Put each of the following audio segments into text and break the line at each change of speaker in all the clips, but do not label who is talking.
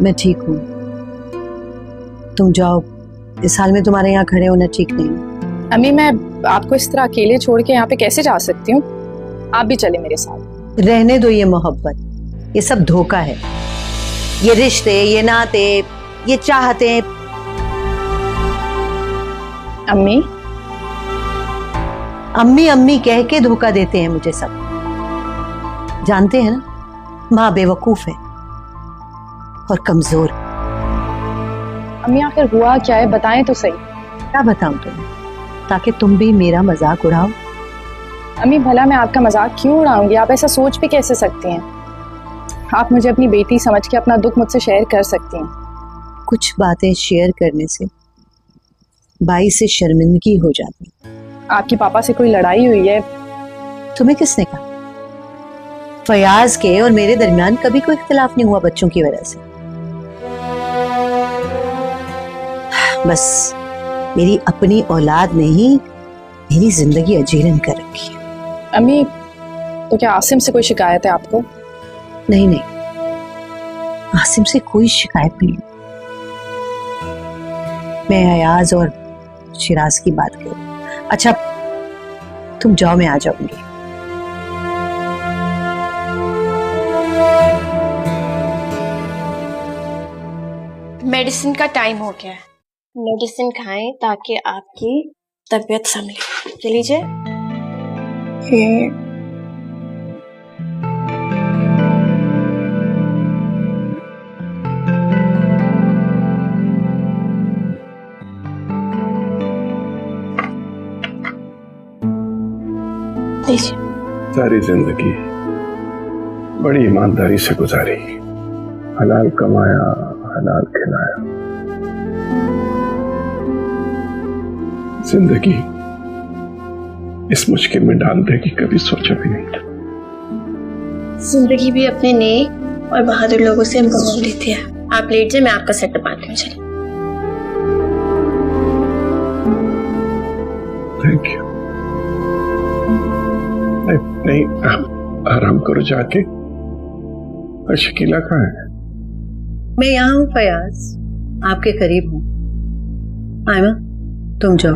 मैं ठीक हूँ, तुम जाओ, इस हाल में तुम्हारे यहाँ खड़े होना ठीक नहीं।
अम्मी मैं आपको इस तरह अकेले छोड़ के यहाँ पे कैसे जा सकती हूँ? आप भी चले मेरे साथ।
रहने दो ये मोहब्बत, ये सब धोखा है। ये रिश्ते, ये नाते, ये चाहते।
अम्मी
अम्मी अम्मी कह के धोखा देते हैं मुझे सब। जानते हैं ना, माँ बेवकूफ है और कमजोर।
अम्मी आखिर हुआ क्या है, बताएं तो सही।
क्या बताऊं तुम्हें, ताकि तुम भी मेरा मजाक उड़ाओ?
अम्मी भला मैं आपका मजाक क्यों उड़ाऊंगी? आप ऐसा सोच भी कैसे सकती हैं? आप मुझे अपनी बेटी समझ के अपना दुख मुझसे शेयर कर सकती हैं।
कुछ बातें शेयर करने से बाई से शर्मिंदगी हो जाती।
आपकी पापा से कोई लड़ाई हुई है?
तुम्हें किसने कहा? फयाज के और मेरे दरमियान कभी कोई इख्तिलाफ नहीं हुआ बच्चों की वजह से। बस मेरी अपनी औलाद ने ही मेरी जिंदगी अजीरन कर रखी है।
अम्मी तो क्या आसिम से कोई शिकायत है आपको?
नहीं नहीं, आसिम से कोई शिकायत नहीं। मैं अयाज और शिराज की बात करूं। अच्छा तुम जाओ, मैं आ जाऊंगी।
मेडिसिन का टाइम हो गया है, मेडिसिन खाएं ताकि आपकी तबीयत संभले। चलिए लीजिए।
सारी जिंदगी बड़ी ईमानदारी से गुजारी, हलाल कमाया, हलाल खिलाया। जिंदगी इस मुश्किल में डाल देगी कभी सोचा भी नहीं था।
जिंदगी भी अपने नेक और बहादुर लोगों से इम्तिहान लेती है। आप लेट जाए, मैं आपका सेट पाती हूँ। चलिए।
Thank you. नहीं आप आराम करो जाके। और शकीला कहाँ है?
मैं यहाँ हूँ फयाज, आपके करीब हूँ। आयमा तुम जाओ।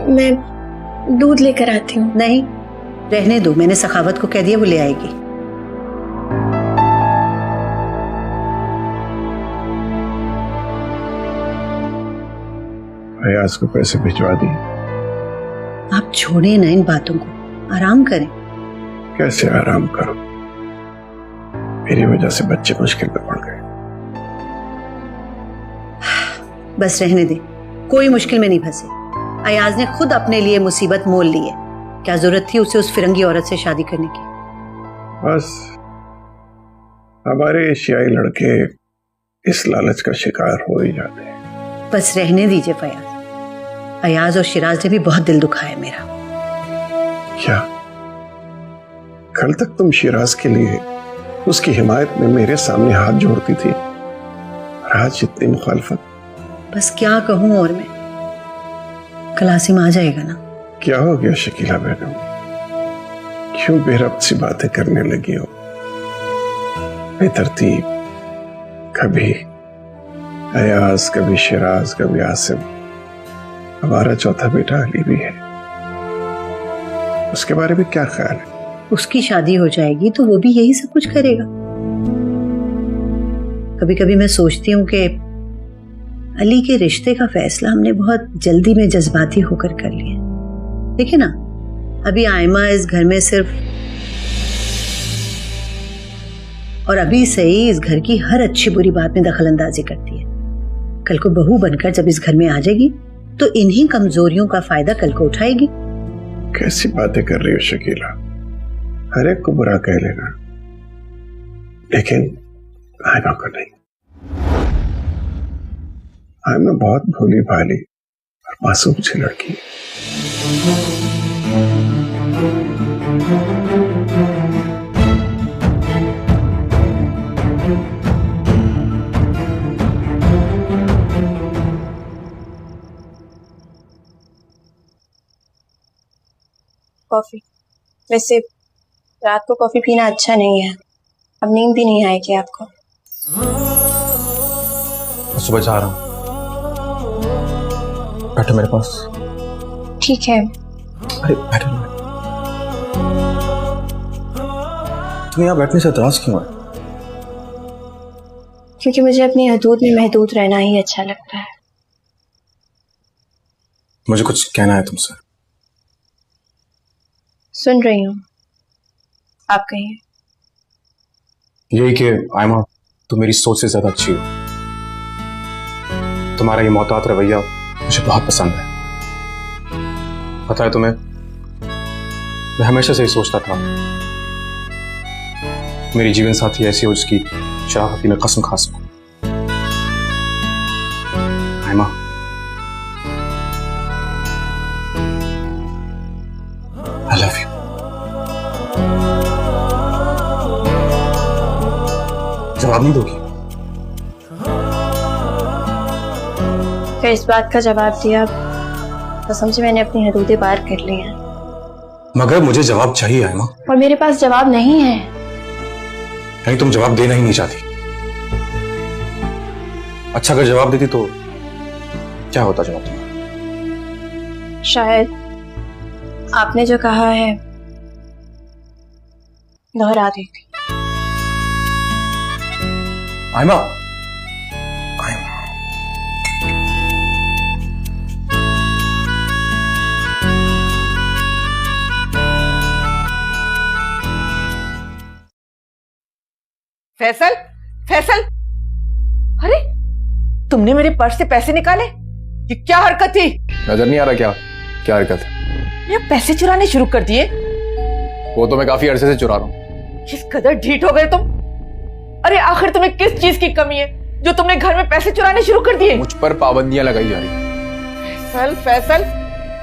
मैं दूध लेकर आती हूँ।
नहीं, रहने दो, मैंने सखावत को कह दिया, वो ले आएगी।
फयाज को पैसे भिजवा दिए।
आप छोड़े ना इन बातों को, आराम करें।
कैसे आराम करो, मेरी वजह से बच्चे मुश्किल में पड़ गए।
बस रहने दे, कोई मुश्किल में नहीं फंसे। अयाज ने खुद अपने लिए मुसीबत मोल ली है, क्या जरूरत थी उसे उस फिरंगी औरत से शादी करने की?
बस हमारे एशियाई लड़के इस लालच का शिकार हो ही जाते हैं।
बस रहने दीजिए फयाज। अयाज और शिराज ने भी बहुत दिल दुखाया मेरा।
क्या कल तक तुम शिराज के लिए उसकी हिमायत में मेरे सामने हाथ जोड़ती थी, और आज इतनी मुखालफत?
बस क्या कहूं और मैं, कल आसिम आ जाएगा ना।
क्या हो गया शकीला बेगम, क्यों बेरब्त सी बातें करने लगी हो? बेतरतीब, कभी अयाज, कभी शिराज, कभी आसिम। हमारा चौथा बेटा अली भी है, उसके बारे में क्या ख्याल है?
उसकी शादी हो जाएगी तो वो भी यही सब कुछ करेगा। कभी कभी मैं सोचती हूँ कि अली के रिश्ते का फैसला हमने बहुत जल्दी में जज्बाती होकर कर लिया। देखिए ना, अभी आयमा इस घर में सिर्फ, और अभी से ही इस घर की हर अच्छी बुरी बात में दखल अंदाजी करती है। कल को बहू बनकर जब इस घर में आ जाएगी तो इन्हीं कमजोरियों का फायदा कल को उठाएगी।
कैसी बातें कर रही हो शकीला, हर एक को बुरा कह लेना, लेकिन आयमा को नहीं। आयमा बहुत भोली भाली और मासूम सी लड़की है।
कॉफी, वैसे रात को कॉफी पीना अच्छा नहीं है, अब नींद भी नहीं आएगी आपको।
सुबह जा रहा हूँ, बैठो मेरे पास।
ठीक है।
अरे बैठो ना। तुम यहाँ बैठने से एतराज क्यों है?
क्योंकि मुझे अपनी हदूद में महदूद रहना ही अच्छा लगता है।
मुझे कुछ कहना है तुमसे।
सुन रही हूँ, आप कहिए।
यही कि आयमा, तुम मेरी सोच से ज्यादा अच्छी हो। तुम्हारा ये मोहतात रवैया मुझे बहुत पसंद है। पता है तुम्हें, मैं हमेशा से ही सोचता था मेरी जीवन साथी ऐसी हो जिसकी शराफत की मैं कसम खा सकूं। Aima, I love you। जवाब नहीं दोगी?
फिर इस बात का जवाब दिया तो समझे मैंने अपनी हदूदें पार कर ली हैं।
मगर मुझे जवाब चाहिए आयमा।
और मेरे पास जवाब नहीं है।
नहीं, तुम जवाब देना ही नहीं चाहती। अच्छा, अगर जवाब देती तो क्या होता जवाब तुम्हारा?
शायद आपने जो कहा है दोहरा देती।
आयमा, आयमा।
फैसल, फैसल, अरे तुमने मेरे पर्स से पैसे निकाले? ये क्या हरकत थी?
नजर नहीं आ रहा क्या क्या हरकत है?
ये पैसे चुराने शुरू कर दिए?
वो तो मैं काफी अरसे से चुरा रहा हूँ।
किस कदर ढीठ हो गए तुम। अरे आखिर तुम्हें किस चीज की कमी है जो तुमने घर में पैसे चुराने शुरू कर दिए?
मुझ पर पाबंदियां लगाई जा रही हैं।
फैसल, फैसल,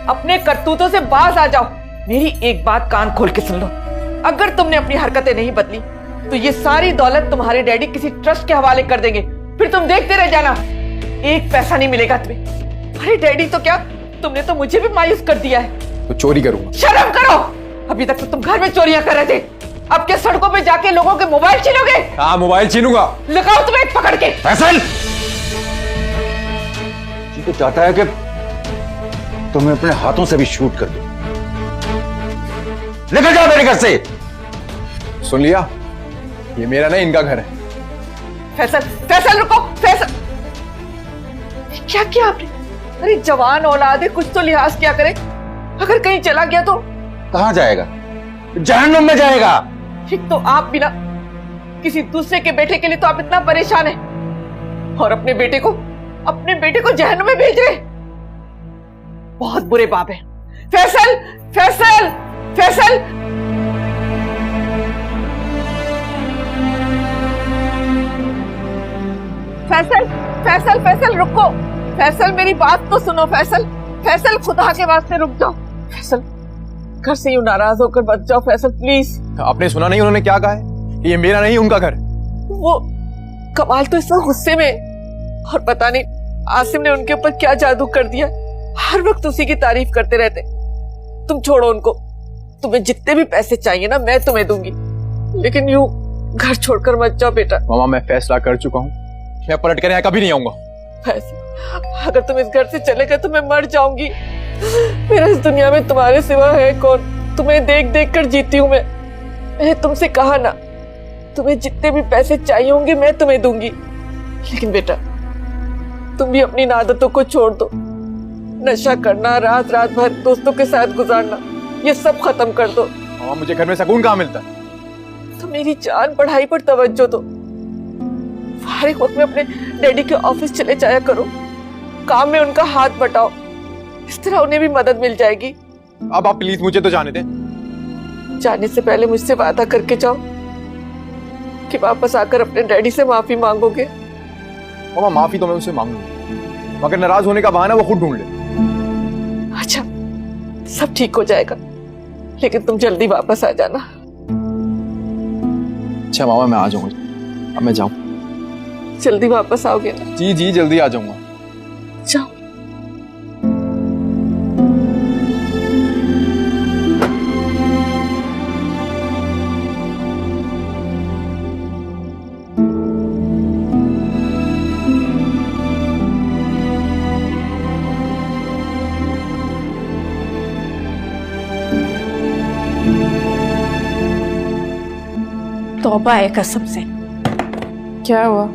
अपने करतूतों से बाज आ जाओ। मेरी एक बात कान खोल के सुन लो, अगर तुमने अपनी हरकतें नहीं बदली तो ये सारी दौलत तुम्हारे डैडी किसी ट्रस्ट के हवाले कर देंगे। फिर तुम देखते रह जाना, एक पैसा नहीं मिलेगा तुम्हें। अरे डैडी तो क्या, तुमने तो मुझे भी मायूस कर दिया है।
तो चोरी करूंगा?
शर्म करो, अभी तक तो तुम घर में चोरियां कर रहे थे, अब क्या सड़कों पे जाके लोगों के मोबाइल छीनोगे?
हाँ, मोबाइल छीनूंगा।
लगाओ तुम्हें एक पकड़ के।
फैसल, जी तो चाहता है कि तुम्हें अपने हाथों से भी शूट कर दूं। निकल जाओ मेरे घर से।
सुन लिया, ये मेरा नहीं इनका घर है।
फैसल, फैसल रुको, फैसल। क्या किया आपने? अरे जवान औलाद है, कुछ तो लिहाज किया करे। अगर कहीं चला गया तो?
कहां जाएगा? जहन्नुम में जाएगा।
एक तो आप बिना किसी दूसरे के बेटे के लिए तो आप इतना परेशान है, और अपने बेटे को जहन्नुम में भेज रहे। बहुत बुरे बाप हैं। फैसल, फैसल, फैसल, फैसल, फैसल, फैसल रुको। फैसल मेरी बात तो सुनो। फैसल, फैसल खुदा के वास्ते रुक जाओ। फैसल घर से यूं नाराज होकर मत जाओ। फैसल प्लीज।
आपने सुना नहीं उन्होंने क्या कहा है? ये मेरा नहीं उनका घर।
वो कमाल तो इस वक्त गुस्से में, और पता नहीं आसिम ने उनके ऊपर क्या जादू कर दिया, हर वक्त उसी की तारीफ करते रहते। तुम छोड़ो उनको, तुम्हें जितने भी पैसे चाहिए ना मैं तुम्हें दूंगी, लेकिन यूं घर छोड़कर मत जाओ बेटा।
मामा, मैं फैसला कर चुका हूँ, मैं पलट कर यहाँ कभी नहीं आऊंगा।
अगर तुम इस घर से चले गए तो मैं मर जाऊंगी। मेरा इस दुनिया में तुम्हारे सिवा है कौन? तुम्हें देख देख कर जीती हूँ मैं। मैंने तुमसे कहा ना, तुम्हें जितने भी पैसे चाहिए होंगे मैं तुम्हें दूंगी, लेकिन बेटा तुम भी अपनी इन आदतों को छोड़ दो। नशा करना, रात रात भर दोस्तों के साथ गुजारना, ये सब खत्म कर दो।
मामा, मुझे घर में सुकून कहाँ मिलता है?
तो मेरी जान, पढ़ाई पर तवज्जो दो। फारिग वक्त में अपने डैडी के ऑफिस चले जाया करो, काम में उनका हाथ बटाओ, इस तरह उन्हें भी मदद मिल जाएगी।
अब आप प्लीज मुझे तो जाने दें।
जाने से पहले मुझसे वादा करके जाओ कि वापस आकर अपने डैडी से माफी मांगोगे।
मामा, माफी तो मैं उनसे मांगूंगा, मगर नाराज होने का बहाना वो खुद ढूंढ ले।
अच्छा, सब ठीक हो जाएगा, लेकिन तुम जल्दी वापस आ जाना।
अच्छा मामा, मैं आ जाऊंगा। अब मैं जाऊं?
जल्दी वापस आओगे ना?
जी जी, जल्दी आ जाऊंगा।
जाओ।
तौबा है कसम से।
क्या हुआ?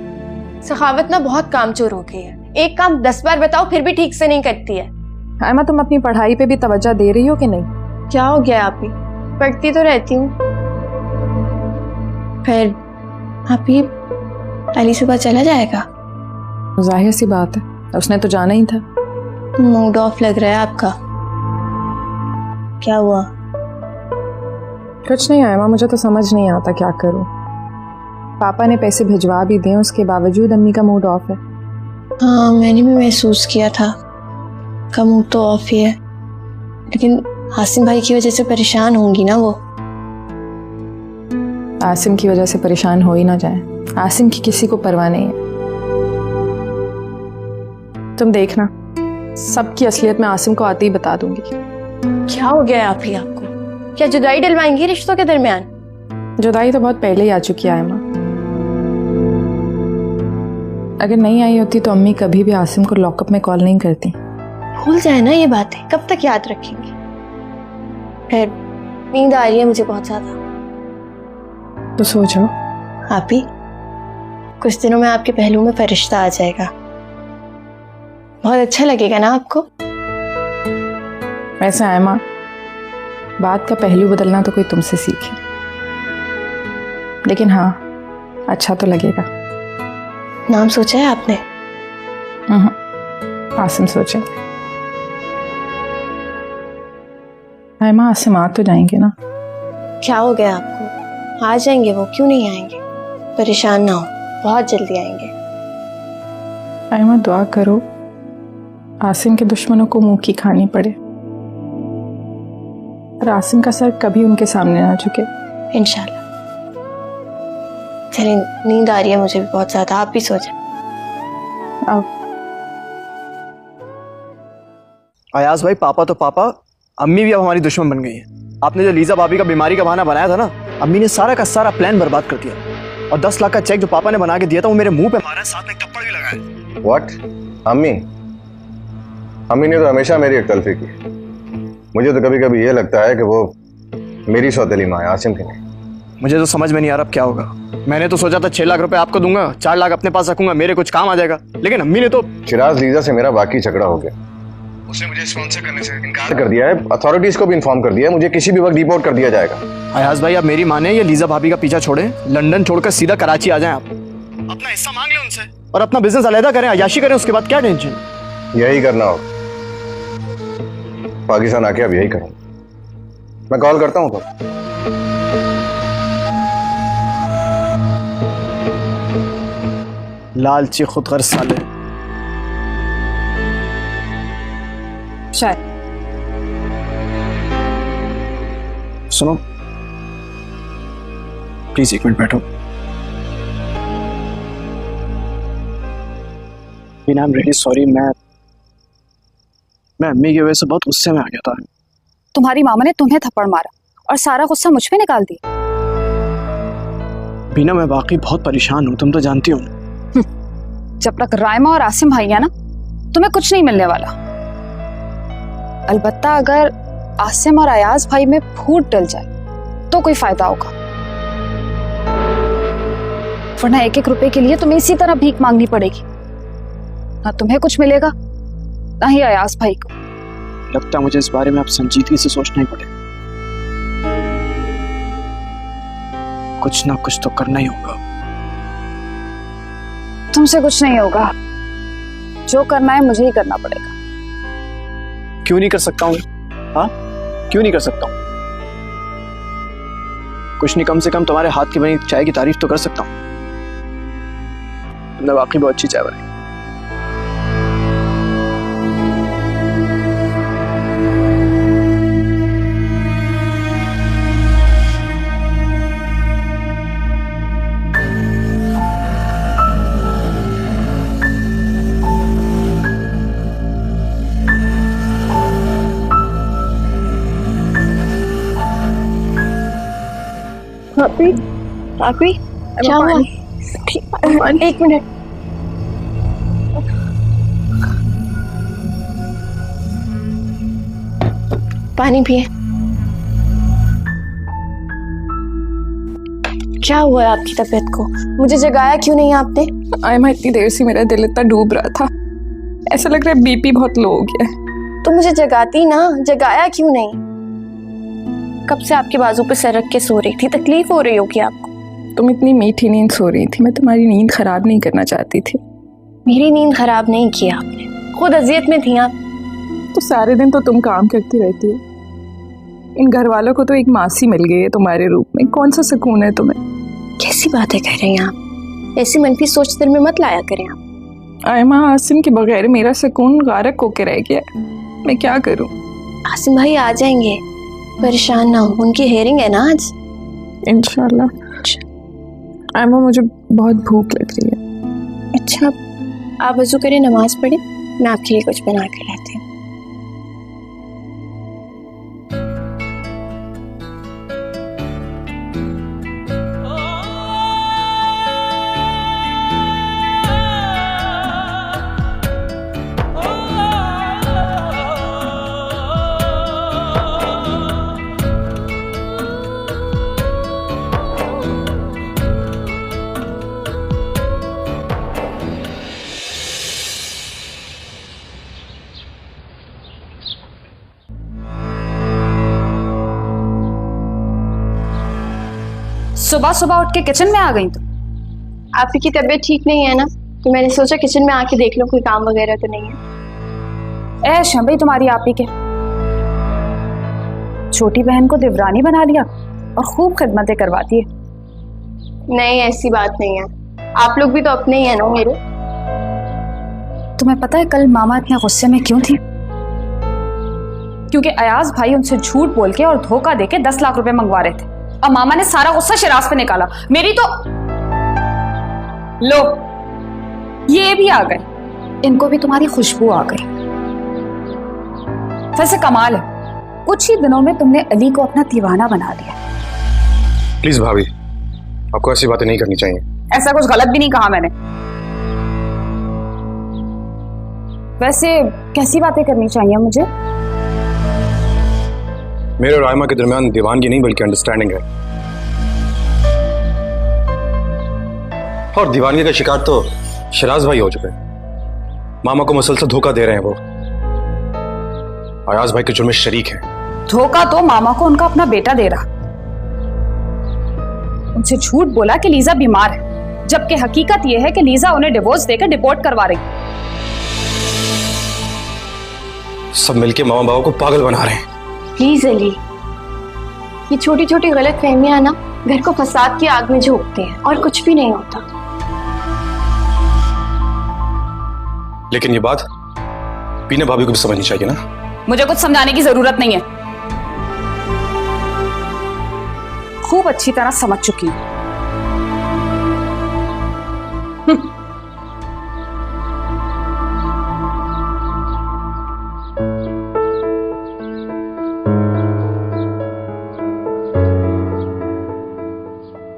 सखावत ना बहुत कामचोर हो गई है, एक काम 10 बार बताओ फिर भी ठीक से नहीं करती है।
आयमा, तुम अपनी पढ़ाई पे भी तवज्जो दे रही हो कि नहीं?
क्या हो गया आप ही? पढ़ती तो रहती हूँ। फिर आप ही अली सुबह चला जाएगा?
जाहिर सी बात है, उसने तो जाना ही था।
मूड ऑफ लग रहा है आपका, क्या हुआ?
कुछ नहीं आयमा, मुझे तो समझ नहीं आता क्या करूं। पापा ने पैसे भिजवा भी दिए, उसके बावजूद अम्मी का मूड ऑफ है।
हाँ, मैंने भी महसूस किया था का मूड तो ऑफ ही है, लेकिन आसिम भाई की वजह से परेशान होंगी ना वो।
आसिम की वजह से परेशान हो ही ना जाए, आसिम की किसी को परवाह नहीं है। तुम देखना, सबकी असलियत मैं आसिम को आते ही बता दूंगी।
क्या हो गया है आप ही आपको? क्या जुदाई डलवाएंगी रिश्तों के दरमियान?
जुदाई तो बहुत पहले ही आ चुकी है आयमा। अगर नहीं आई होती तो अम्मी कभी भी आसिम को लॉकअप में कॉल नहीं करती।
भूल जाए ना ये बातें, कब तक याद रखेंगे? फिर नींद आ रही है मुझे बहुत ज्यादा।
तो सो जाओ।
आप ही कुछ दिनों में आपके पहलू में फरिश्ता आ जाएगा, बहुत अच्छा लगेगा ना आपको?
वैसे आयमा, बात का पहलू बदलना तो कोई तुमसे सीखे, लेकिन हाँ, अच्छा तो लगेगा।
नाम सोचा है आपने?
आसिम सोचे। आयमा, आसिम आ तो जाएंगे ना?
क्या हो गया आपको? आ जाएंगे वो, क्यों नहीं आएंगे? परेशान ना हो, बहुत जल्दी आएंगे।
आयमा, दुआ करो आसिम के दुश्मनों को मुंह की खानी पड़े और आसिम का सर कभी उनके सामने ना झुके।
इंशाल्लाह। चलिए, नींद आ रही है मुझे भी बहुत ज्यादा, आप भी सो जाए।
आओ।
अयाज भाई, पापा तो पापा, अम्मी भी अब हमारी दुश्मन बन गई है। आपने जो लीजा भाभी का बीमारी का बहाना बनाया था ना, अम्मी ने सारा का सारा प्लान बर्बाद कर दिया, और 10 लाख का चेक जो पापा ने बना के दिया था वो मेरे मुंह पे मारा, साथ में थप्पड़ भी लगाया।
व्हाट? अम्मी ने तो हमेशा मेरी एक तलफी की। मुझे तो कभी कभी ये लगता है कि वो मेरी सौतेली माँ है, आसिम की नहीं।
मुझे तो समझ में नहीं आ रहा अब क्या होगा। मैंने तो सोचा था 6 लाख रुपए आपको दूंगा, 4 लाख अपने पास रखूंगा, मेरे कुछ काम आ जाएगा, लेकिन अम्मी ने तो।
चिराज, लीजा से मेरा बाकी झगड़ा हो गया, उसने मुझे स्पॉन्सर करने से इनकार कर दिया है, अथॉरिटीज को भी इन्फॉर्म कर दिया है, मुझे किसी भी वक्त डिपोर्ट कर दिया जाएगा।
अयाज भाई, आप मेरी माने, ये लीजा भाभी का पीछा छोड़े, लंदन छोड़कर सीधा कराची आ जाएं आप, अपना हिस्सा मांग लें उनसे और अपना बिजनेस अलहदा करें, अयाशी करें, उसके बाद क्या टेंशन।
यही करना होगा, पाकिस्तान आके अब यही करूंगा। मैं कॉल करता हूँ तो।
लालची खुदगर्ज साले।
शायद।
सुनो प्लीज, 1 मिनट बैठो। आई एम रियली सॉरी, मैं अम्मी की वजह से बहुत गुस्से में आ गया था।
तुम्हारी मामा ने तुम्हें थप्पड़ मारा और सारा गुस्सा मुझ पे निकाल दिया।
बीना, मैं वाकई बहुत परेशान हूँ, तुम तो जानती हो।
जब तक रायमा और आसिम भाई है ना, तुम्हें कुछ नहीं मिलने वाला। अलबत्ता अगर आसिम और अयाज भाई में फूट डल जाए तो कोई फायदा होगा, वरना 1-1 रुपए के लिए तुम्हें इसी तरह भीख मांगनी पड़ेगी। ना तुम्हें कुछ मिलेगा, ना ही अयाज भाई को।
लगता है मुझे इस बारे में अब संजीदगी से सोचना ही पड़ेगा। कुछ ना कुछ तो करना ही होगा।
तुमसे कुछ नहीं होगा, जो करना है मुझे ही करना पड़ेगा।
क्यों नहीं कर सकता हूँ? हाँ, क्यों नहीं कर सकता हूँ? कुछ नहीं, कम से कम तुम्हारे हाथ की बनी चाय की तारीफ तो कर सकता हूँ। तुमने वाकई बहुत अच्छी चाय बनाई।
भाभी, भाभी, क्या हुआ? 1 मिनट। पानी पिए। क्या हुआ है आपकी तबीयत को? मुझे जगाया क्यों नहीं आपने?
आयमा, इतनी देर से मेरा दिल इतना डूब रहा था, ऐसा लग रहा है बीपी बहुत लो हो गया है।
तो मुझे जगाती ना, जगाया क्यों नहीं? कब से आपके बाजू पे सर रख के सो रही थी, तकलीफ हो रही होगी आपको।
तुम इतनी मीठी नींद सो रही थी, मैं तुम्हारी नींद खराब नहीं करना चाहती थी।
मेरी नींद खराब नहीं की आपने, खुद अजियत में थी आप।
तो सारे दिन तो तुम काम करती रहती हो, इन घर वालों को तो एक मासी मिल गई है तुम्हारे रूप में, कौन सा सुकून है तुम्हें?
कैसी बातें कह रहे हैं आप? ऐसी मनफी सोच दिल में मत लाया करें आप।
आयमा, आसिम के बगैर मेरा सुकून गारक होके रह गया, मैं क्या करूं?
आसिम भाई आ जाएंगे, परेशान ना हो, उनकी हेयरिंग है ना आज।
इंशाल्लाह। आयमा, मुझे बहुत भूख लग रही है।
अच्छा, आप वजू करें, नमाज पढ़े, मैं आपके लिए कुछ बना कर लाती हूँ।
सुबह सुबह उठ के किचन में आ गई तुम?
आपकी तबीयत ठीक नहीं है ना, तो मैंने सोचा किचन में आके देख लो कोई काम वगैरह तो नहीं है।
ऐश है भाई तुम्हारी आपी के, छोटी बहन को देवरानी बना लिया और खूब खिदमतें करवाती है।
नहीं, ऐसी बात नहीं है, आप लोग भी तो अपने ही है ना मेरे।
तुम्हें पता है कल मामा इतने गुस्से में क्यों थी? क्योंकि अयाज भाई उनसे झूठ बोल के और धोखा देके 10 लाख रुपए मंगवा रहे थे, और मामा ने सारा गुस्सा शिराज पे निकाला। मेरी तो लो, ये भी आ गए, इनको भी तुम्हारी खुशबू आ गई। वैसे कमाल है, कुछ ही दिनों में तुमने अली को अपना दीवाना बना लिया।
प्लीज भाभी, आपको ऐसी बातें नहीं करनी चाहिए।
ऐसा कुछ गलत भी नहीं कहा मैंने। वैसे कैसी बातें करनी चाहिए मुझे?
मेरे और आयमा के दरमियान दीवानगी नहीं बल्कि अंडरस्टैंडिंग है, और दीवानगी का शिकार तो शिराज भाई हो चुके हैं। मामा को मुसलसल धोखा दे रहे हैं वो, अयाज भाई के जुर्म में शरीक है।
धोखा तो मामा को उनका अपना बेटा दे रहा, उनसे झूठ बोला कि लीजा बीमार है, जबकि हकीकत यह है कि लीजा उन्हें डिवोर्स देकर डिपोर्ट करवा रही।
सब मिलके मामा बाबा को पागल बना रहे हैं।
प्लीज अली, ये छोटी छोटी गलत फहमियां ना घर को फसाद की आग में झोंकती हैं और कुछ भी नहीं होता।
लेकिन ये बात पीने भाभी को भी समझनी चाहिए ना।
मुझे कुछ समझाने की जरूरत नहीं है, खूब अच्छी तरह समझ चुकी हूं।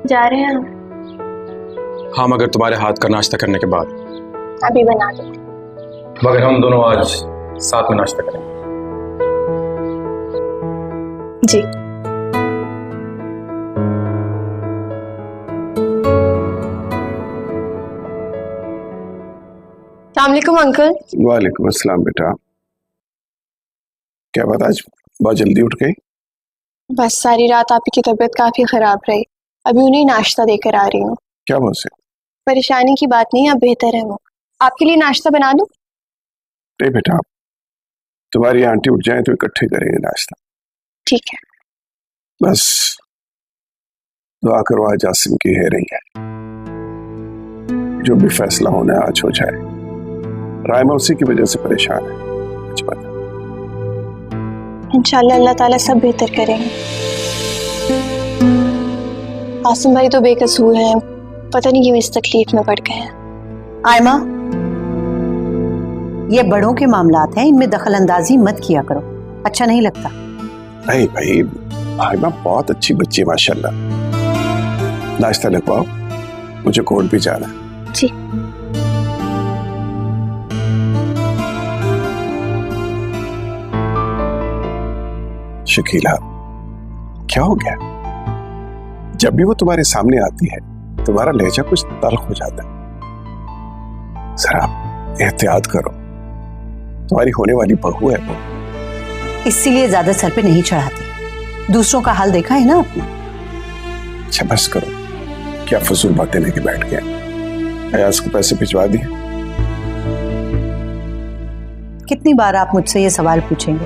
जा रहे हैं हम?
हाँ, मगर तुम्हारे हाथ का नाश्ता करने के बाद।
अभी बना दो।
मगर हम दोनों आज साथ में नाश्ता करेंगे।
जी। अस्सलामुअलैकुम अंकल।
वालेकुम अस्सलाम बेटा। क्या बात, आज बहुत जल्दी उठ गई?
बस सारी रात आपकी तबीयत काफी खराब रही, अभी उन्हें नाश्ता देकर आ रही हूँ।
क्या बात है?
परेशानी की बात नहीं, अब बेहतर है वो। आपके लिए नाश्ता बना दूं?
नहीं बेटा, तुम्हारी आंटी उठ जाए तो इकट्ठे करेंगे नाश्ता।
ठीक है।
बस दुआ करो आज आसिम की हेयरिंग है, जो भी फैसला होना है आज हो जाए। रायमा उसी की वजह से परेशान है। कुछ पता,
इंशाल्लाह अल्लाह ताला सब बेहतर करेंगे। आसिम भाई तो बेकसूर हैं, पता नहीं क्यों इस तकलीफ में पड़ गए हैं।
आयमा, ये बड़ों के मामलात हैं, इनमें दखल अंदाजी मत किया करो, अच्छा नहीं लगता।
नहीं भाई, आयमा बहुत अच्छी बच्ची है माशाल्लाह। नाश्ता लगवाओ, मुझे कोर्ट भी जाना है।
जी।
शकीला, क्या हो गया? जब भी वो तुम्हारे सामने आती है तुम्हारा लहजा कुछ तल्ख हो जाता है। जरा एहतियात करो, तुम्हारी होने वाली बहू है वो।
इसीलिए ज्यादा सर पे नहीं चढ़ाती। दूसरों का हाल देखा है ना अपना।
अच्छा बस करो, क्या फजूल बातें लेके बैठ गए। अयाज को पैसे भिजवा दिए?
कितनी बार आप मुझसे ये सवाल पूछेंगे?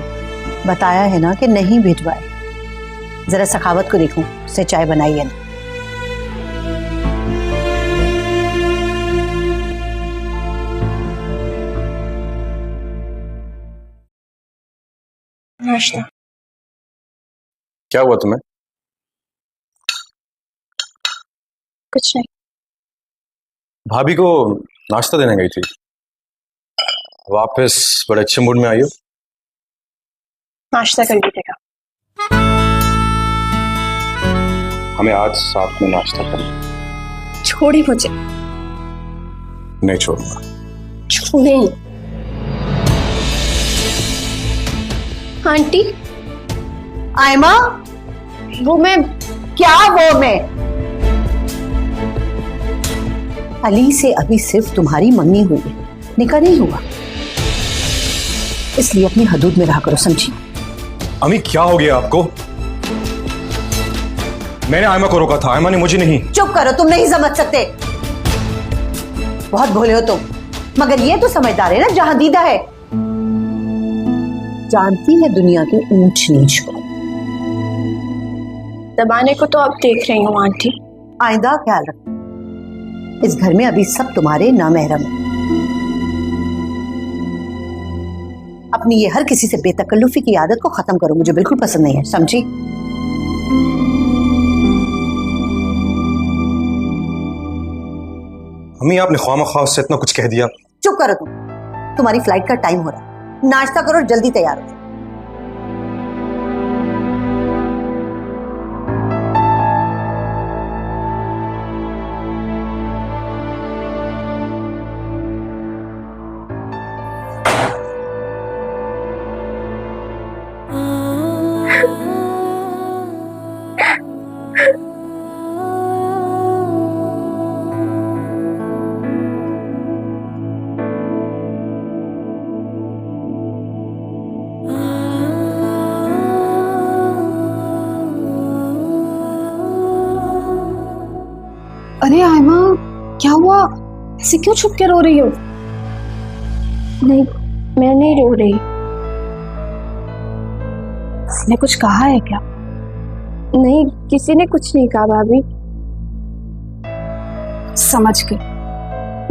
बताया है ना कि नहीं भिजवाए। जरा सखावत को देखूं, उसने चाय बनाई है ना।
नाश्ता।
क्या हुआ तुम्हें?
कुछ नहीं।
भाभी को नाश्ता देने गई थी, वापस बड़े अच्छे मूड में आई हो।
नाश्ता कर लीजिएगा।
हमें आज साथ में नाश्ता करना।
छोड़ी मुझे।
नहीं छोड़ूंगा।
नहीं। आंटी,
आयमा,
वो मैं
क्या वो मैं? अली से अभी सिर्फ तुम्हारी मंगनी हुई है, निकाह नहीं हुआ। इसलिए अपनी हदूद में रहा करो, समझी?
अम्मी क्या हो गया आपको? मैंने आयमा को रोका था, आयमा ने मुझे नहीं।
चुप करो, तुम नहीं समझ सकते। बहुत भोले हो तुम, मगर ये तो समझदार है ना जहां दीदा है। जानती है दुनिया की ऊंच नीच को।
दबाने को तो अब देख रही हूँ आंटी।
आइंदा ख्याल रखो, इस घर में अभी सब तुम्हारे नामहरम हैं। अपनी ये हर किसी से बेतकल्लुफी की आदत को खत्म करो, मुझे बिल्कुल पसंद नहीं है, समझी?
अम्मी आपने ख्वामख्वाह से इतना कुछ कह दिया।
चुप करो तुम, तुम्हारी फ्लाइट का टाइम हो रहा है। नाश्ता करो, जल्दी तैयार हो जाओ।
अरे आयमा, क्या हुआ? ऐसे क्यों छुप के रो रही हो?
नहीं, मैं नहीं रो रही।
उसने कुछ कहा है क्या?
नहीं, किसी ने कुछ नहीं कहा भाभी।
समझ गई,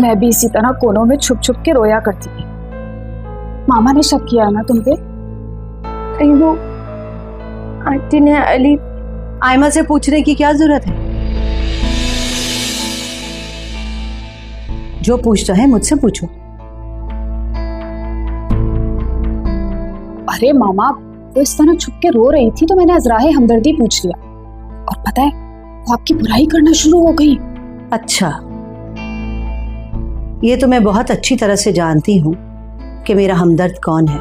मैं भी इसी तरह कोनों में छुप छुप के रोया करती थी। मामा ने शक किया है ना तुम पे?
कहीं वो आंटी ने अली।
आयमा से पूछने की क्या जरूरत है? जो पूछना है मुझसे पूछो।
अरे मामा, वो इस तरह छुप के रो रही थी तो मैंने अजराहे हमदर्दी पूछ लिया, और पता है वो आपकी बुराई करना शुरू हो गई।
अच्छा, ये तो मैं बहुत अच्छी तरह से जानती हूँ कि मेरा हमदर्द कौन है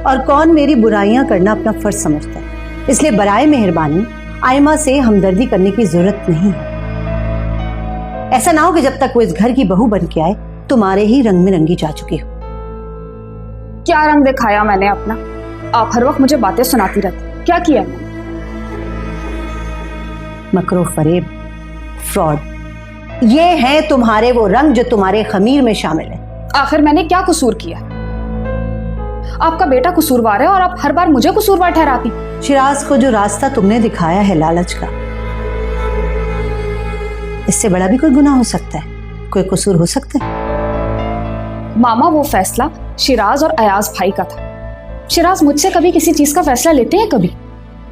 और कौन मेरी बुराइयां करना अपना फर्ज समझता है। इसलिए बराए मेहरबानी आयमा से हमदर्दी करने की जरूरत नहीं है। ऐसा ना हो कि जब तक वो इस घर की बहू बन के आए तुम्हारे ही रंग में रंगी जा चुकी हो।
क्या रंग दिखाया मैंने अपना? आप हर वक्त मुझे बातें सुनाती रहती, क्या किया मैंने?
मकरो, फरेब, फ्रॉड, ये हैं तुम्हारे वो रंग जो तुम्हारे खमीर में शामिल है।
आखिर मैंने क्या कसूर किया? आपका बेटा कसूरवार है और आप हर बार मुझे कसूरवार ठहराती।
शिराज को जो रास्ता तुमने दिखाया है लालच का, इससे बड़ा भी कोई गुनाह हो सकता है, कोई कसूर हो सकता है?
मामा, वो फैसला शिराज और अयाज भाई का था। शिराज मुझसे कभी किसी चीज का फैसला लेते हैं? कभी।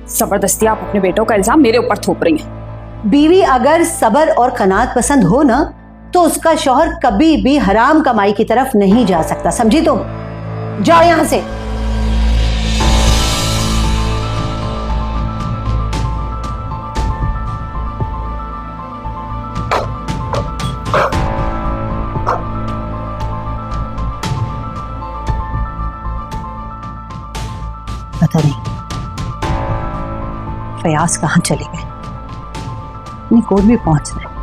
जबरदस्ती आप अपने बेटों का इल्जाम मेरे ऊपर थोप रही हैं।
बीवी अगर सबर और कनात पसंद हो ना, तो उसका शौहर कभी भी हराम कमाई की तरफ नहीं जा सकता, समझी तुम? जाओ यहां से। पता नहीं फयाज कहाँ चले गए? अपनी कोर्ट भी पहुंच रहे।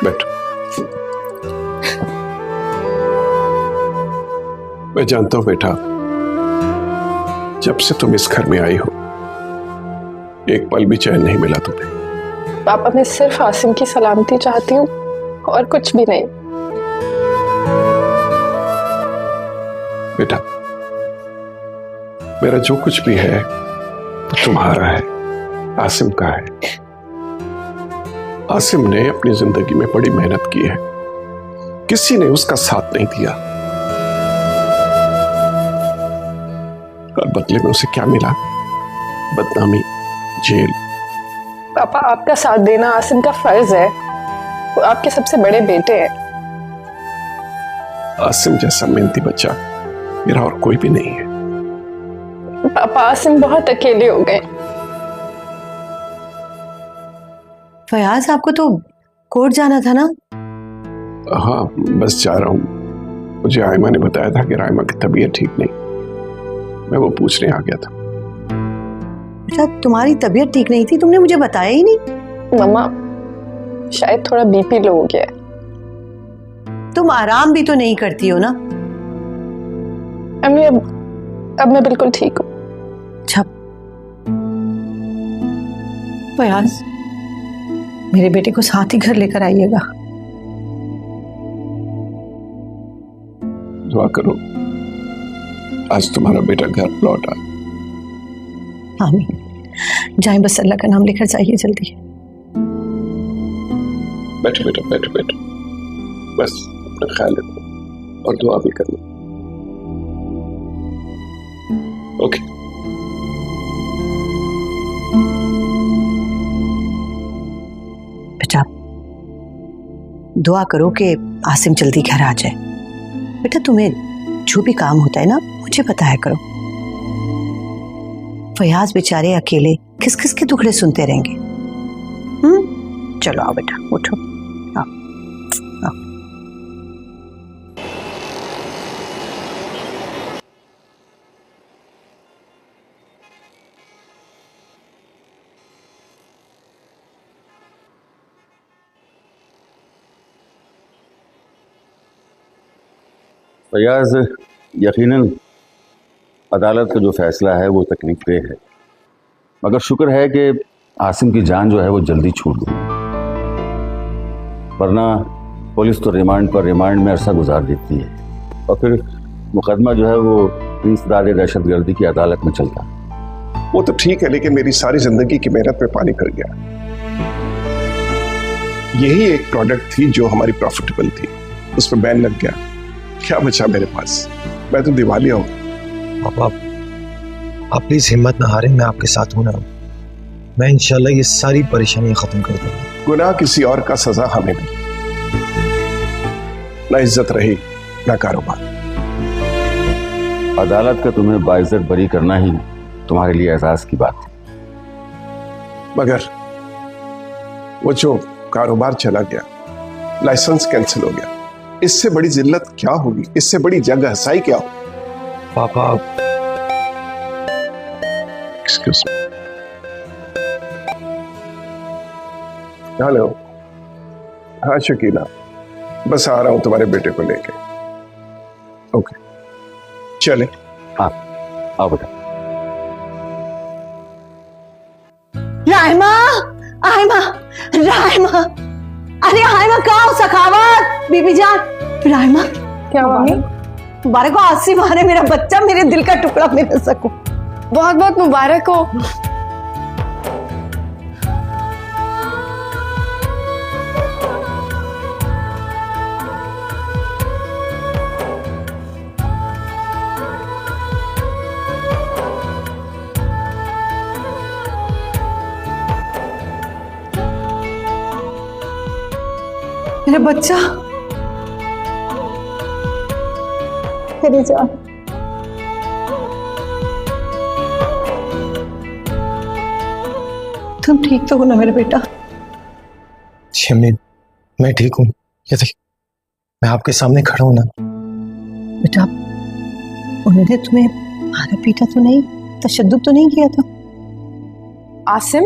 बैठो। मैं जानता हूं बेटा, जब से तुम इस घर में आई हो एक पल भी चैन नहीं मिला तुम्हें।
पापा, मैं सिर्फ आसिम की सलामती चाहती हूँ और कुछ भी नहीं।
बेटा, मेरा जो कुछ भी है वो तुम्हारा है, आसिम का है। आसिम ने अपनी जिंदगी में बड़ी मेहनत की है, किसी ने उसका साथ नहीं दिया, और बदले में उसे क्या मिला? बदनामी, जेल।
पापा, आपका साथ देना आसिम का फर्ज है, वो आपके सबसे बड़े बेटे हैं।
आसिम जैसा मेहनती बच्चा मेरा और कोई भी नहीं है।
पापा, आसिम बहुत अकेले हो गए।
फयाज, आपको तो कोर्ट जाना था ना?
हाँ, बस जा रहा हूँ। मुझे आयमा ने बताया था कि रायमा की तबीयत ठीक नहीं, मैं वो पूछने आ गया था।
बेटा, तुम्हारी तबीयत ठीक नहीं थी, तुमने मुझे बताया ही नहीं।
मम्मा, शायद थोड़ा बीपी लो हो गया है।
तुम आराम भी तो नहीं करती हो ना?
अम्मी, अब मैं बिल्कुल ठीक हूँ।
अच्छा फयाज, मेरे बेटे को साथ ही घर लेकर आइएगा।
दुआ करो आज तुम्हारा बेटा घर लौटा।
आमीन। जाएं, बस अल्लाह का नाम लेकर जाइए जल्दी।
बैठो बेटा, बैठो बैठो, बस अपना ख्याल रखो और दुआ भी करना। ओके।
बेटा, दुआ करो कि आसिम जल्दी घर आ जाए। बेटा, तुम्हें जो भी काम होता है ना, मुझे बताया करो। फयाज बेचारे अकेले किस किस के दुखड़े सुनते रहेंगे। चलो आओ बेटा, उठो, आओ आओ।
फयाज, यकीनन अदालत का जो फैसला है वो तकलीफ देह है, मगर शुक्र है कि आसिम की जान जो है वो जल्दी छूट गई, वरना पुलिस तो रिमांड पर रिमांड में अरसा गुजार देती है और फिर मुकदमा जो है वो इंसदाद दहशतगर्दी की अदालत में चलता है।
वो तो ठीक है, लेकिन मेरी सारी जिंदगी की मेहनत पे पानी फिर गया। यही एक प्रोडक्ट थी जो हमारी प्रॉफिटेबल थी, उस पर बैन लग गया, क्या बचा मेरे पास? मैं तो दिवालिया हूं।
पापा, आप प्लीज हिम्मत ना हारें, मैं आपके साथ हूं ना। मैं इंशाल्लाह ये सारी परेशानियां खत्म कर दूंगा।
गुनाह किसी और का, सजा हमें नहीं। ना इज्जत रही ना कारोबार।
अदालत का तुम्हें बाइज्जत बरी करना ही तुम्हारे लिए एहसास की बात है,
मगर वो जो कारोबार चला गया, लाइसेंस कैंसिल हो गया, इससे बड़ी जिल्लत क्या होगी? इससे बड़ी जग हसाई क्या होगी?
पापा,
एक्सक्यूज मी। हेलो। हाँ शकीला, बस आ रहा हूं तुम्हारे बेटे को लेके। ओके, चले।
हाँ आओ बेटा।
रायमा, आयमा, रायमा, अरे आयमा कहाँ हो? सखावत, बीबी जान, रायमा।
क्या मम्मी?
मुबारक हो आसिम, अरे मेरा बच्चा, मेरे दिल का टुकड़ा, मेरे सकू।
बहुत बहुत मुबारक हो।
मेरा बच्चा,
मेरी जान।
तुम ठीक तो हो ना मेरा बेटा?
जी अम्मी, मैं ठीक हूँ। ये देखिए, मैं आपके सामने खड़ा हूं ना।
बेटा, उन्होंने तुम्हें मारा पीटा तो नहीं, तशद्दुद तो नहीं किया था?
आसिम,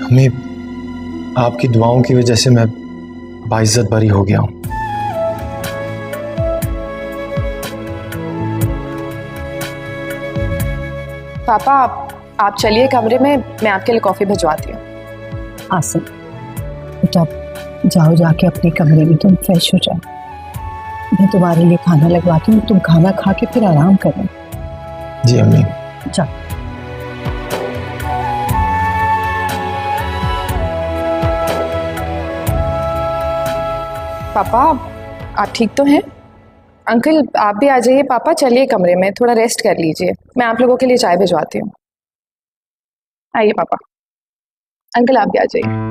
अम्मी, आपकी दुआओं की वजह से मैं बाइज्जत बरी हो गया हूं।
पापा आप चलिए कमरे में, मैं आपके लिए कॉफी भिजवाती हूँ।
आसिम बेटा, जाओ जाके अपने कमरे में तुम फ्रेश हो जाओ। मैं तुम्हारे लिए खाना लगवाती हूँ, तुम खाना खा के फिर आराम करो।
जी अम्मी।
जाओ।
पापा आप ठीक तो हैं? अंकल आप भी आ जाइए। पापा चलिए कमरे में, थोड़ा रेस्ट कर लीजिए, मैं आप लोगों के लिए चाय भिजवाती हूँ। आइए पापा। अंकल आप भी आ जाइए।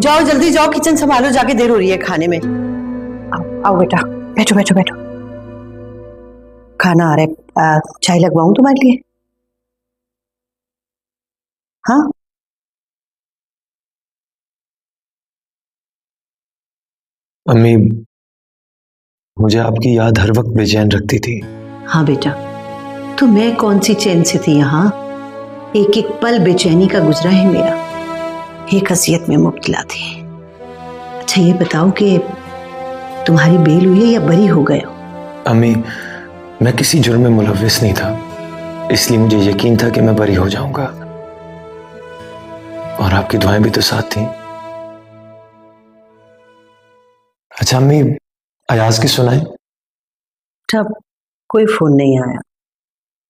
जाओ जल्दी जाओ, किचन संभालो, जाके देर हो रही है खाने में। आओ आओ बेटा, बैठो बैठो बैठो। खाना आ रहा है, चाय लगवाऊं तुम्हारे लिए? हाँ
अम्मी, मुझे आपकी याद हर वक्त बेचैन रखती थी।
हाँ बेटा, तो मैं कौन सी चैन से थी यहाँ? एक एक पल बेचैनी का गुजरा है मेरा, एक हसीयत में मुब्तला थी। अच्छा ये बताओ कि तुम्हारी बेल हुई है या बरी हो गए हो?
अम्मी, मैं किसी जुर्म में मुलव्विस नहीं था, इसलिए मुझे यकीन था कि मैं बरी हो जाऊंगा, और आपकी दुआएं भी तो साथ थी। अच्छा अम्मी, अयाज की सुनाएं।
तब कोई फोन नहीं आया।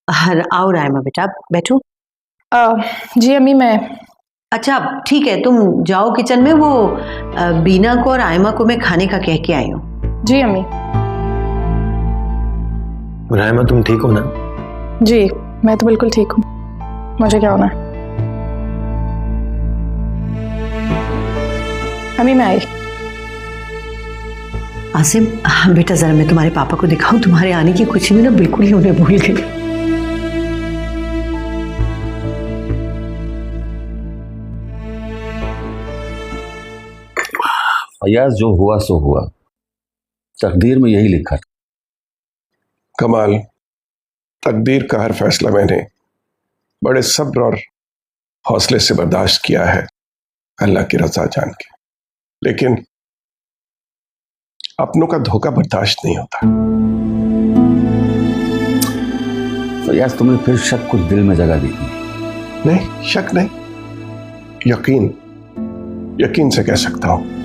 हर आओ रायमा बेटा, बैठो।
जी अम्मी मैं।
अच्छा ठीक है, तुम जाओ किचन में, वो बीना को और आयमा को मैं खाने का कह के आई हूँ।
जी अम्मी।
रायमा तुम ठीक हो ना?
जी मैं तो बिल्कुल ठीक हूँ, मुझे क्या होना है। अम्मी मैं आई।
आसिम बेटा, जरा मैं तुम्हारे पापा को दिखाऊं, तुम्हारे आने की खुशी में ना बिल्कुल ही उन्हें भूल गई।
फयाज, जो हुआ सो हुआ, तकदीर में यही लिखा था।
कमाल, तकदीर का हर फैसला मैंने बड़े सब्र और हौसले से बर्दाश्त किया है, अल्लाह की रजा जान के। लेकिन अपनों का धोखा बर्दाश्त नहीं होता।
फयाज, तुमने फिर शक कुछ दिल में जगह दी थी।
नहीं, शक नहीं, यकीन, यकीन से कह सकता हूं।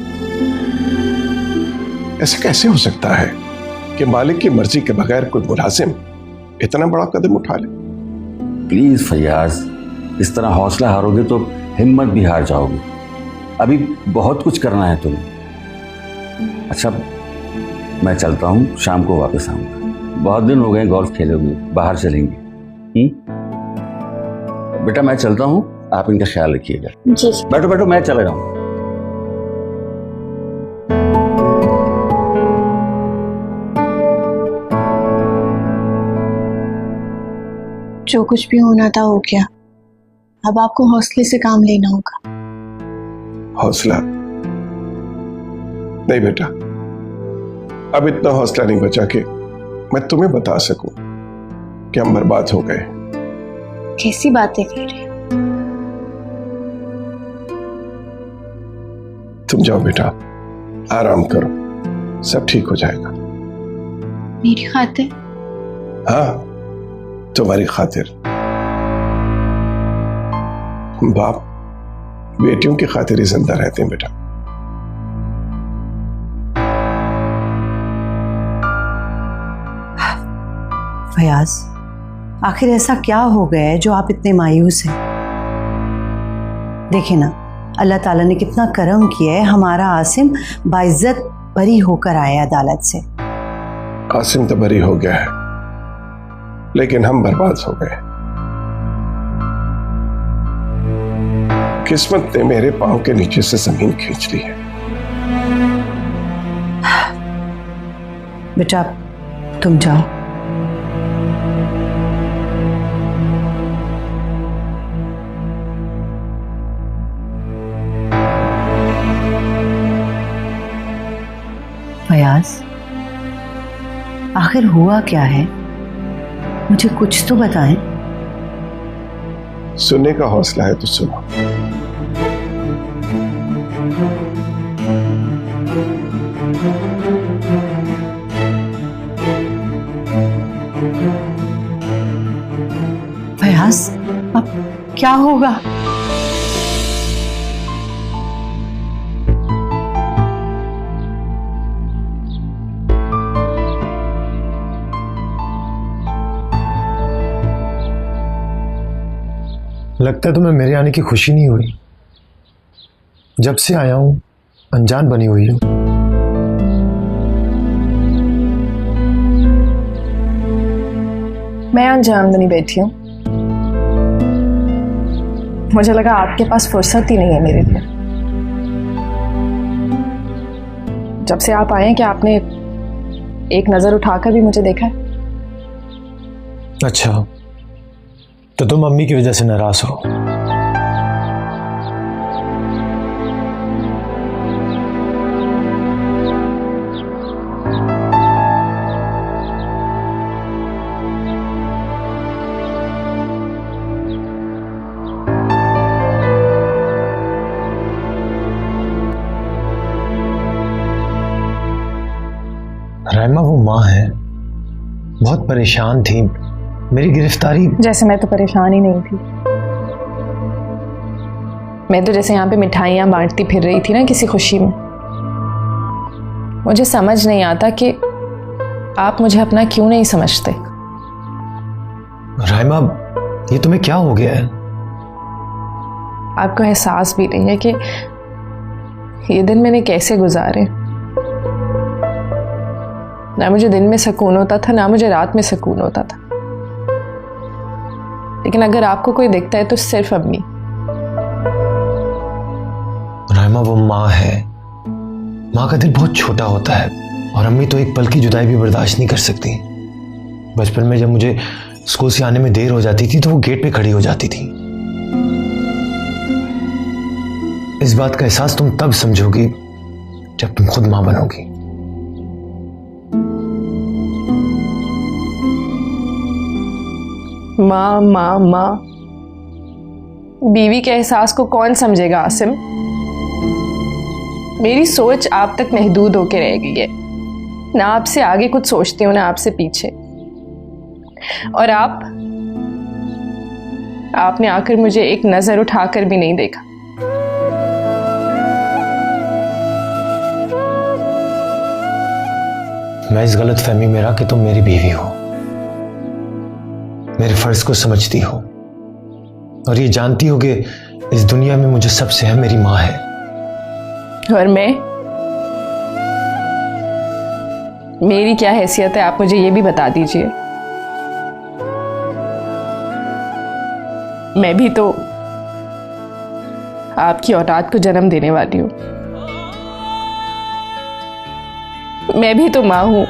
ऐसे कैसे हो सकता है कि मालिक की मर्जी के बगैर कोई मुलाजिम इतना बड़ा कदम उठा ले?
प्लीज फयाज, इस तरह हौसला हारोगे तो हिम्मत भी हार जाओगे। अभी बहुत कुछ करना है तुम्हें। अच्छा मैं चलता हूँ, शाम को वापस आऊंगा। बहुत दिन हो गए गोल्फ खेले हुए, बाहर चलेंगे। बेटा मैं चलता हूँ, आप इनका ख्याल रखिएगा।
जी
बैठो बैठो, मैं चला जाऊँ।
जो कुछ भी होना था हो गया, अब आपको हौसले से काम लेना होगा।
हौसला नहीं बेटा, अब इतना हौसला नहीं बचा कि मैं तुम्हें बता सकूं कि हम बर्बाद हो गए।
कैसी बातें कर रहे हैं?
तुम जाओ बेटा, आराम करो, सब ठीक हो जाएगा।
मेरी खातिर?
हाँ, तुम्हारी खातिर। बाप बेटियों की खातिर ही जिंदा रहते हैं बेटा।
फयाज, आखिर ऐसा क्या हो गया है जो आप इतने मायूस हैं? देखिए ना, अल्लाह ताला ने कितना करम किया है, हमारा आसिम बाइज्जत बरी होकर आया अदालत से।
आसिम तो बरी हो गया है, लेकिन हम बर्बाद हो गए। किस्मत ने मेरे पांव के नीचे से जमीन खींच ली है।
बेटा तुम जाओ। फयाज, आखिर हुआ क्या है? मुझे कुछ तो बताएं।
सुनने का हौसला है तो सुनो।
फयाज, अब क्या होगा?
लगता है तुम्हें मेरे आने की खुशी नहीं हुई। जब से आया हूं अनजान बनी हुई हूं।
मैं अनजान बनी बैठी हूँ। मुझे लगा आपके पास फुर्सत ही नहीं है मेरे लिए। जब से आप आए हैं क्या आपने एक नजर उठाकर भी मुझे देखा है?
अच्छा, तो तुम मम्मी की वजह से नाराज हो। राइमा वो माँ है, बहुत परेशान थी मेरी गिरफ्तारी।
जैसे मैं तो परेशान ही नहीं थी। मैं तो जैसे यहाँ पे मिठाइयाँ बांटती फिर रही थी ना किसी खुशी में। मुझे समझ नहीं आता कि आप मुझे अपना क्यों नहीं समझते।
राइमा, ये तुम्हें क्या हो गया है?
आपको एहसास भी नहीं है कि ये दिन मैंने कैसे गुजारे। ना मुझे दिन में सुकून होता था, ना मुझे रात में सुकून होता था। लेकिन अगर आपको कोई दिखता है तो सिर्फ अम्मी।
राइमा वो माँ है, माँ का दिल बहुत छोटा होता है और अम्मी तो एक पल की जुदाई भी बर्दाश्त नहीं कर सकती। बचपन में जब मुझे स्कूल से आने में देर हो जाती थी तो वो गेट पे खड़ी हो जाती थी। इस बात का एहसास तुम तब समझोगी जब तुम खुद माँ बनोगी।
माँ माँ माँ, बीवी के एहसास को कौन समझेगा आसिम? मेरी सोच आप तक महदूद होके रह गई है। ना आपसे आगे कुछ सोचती हूँ, ना आपसे पीछे। और आपने आकर मुझे एक नजर उठाकर भी नहीं देखा।
मैं इस गलत फहमी में रहा कि तुम मेरी बीवी हो, मेरे फर्ज को समझती हो और ये जानती हो कि इस दुनिया में मुझे सबसे अहम मेरी माँ है।
और मेरी क्या हैसियत है, आप मुझे ये भी बता दीजिए। मैं भी तो आपकी औलाद को जन्म देने वाली हूँ। मैं भी तो माँ हूँ।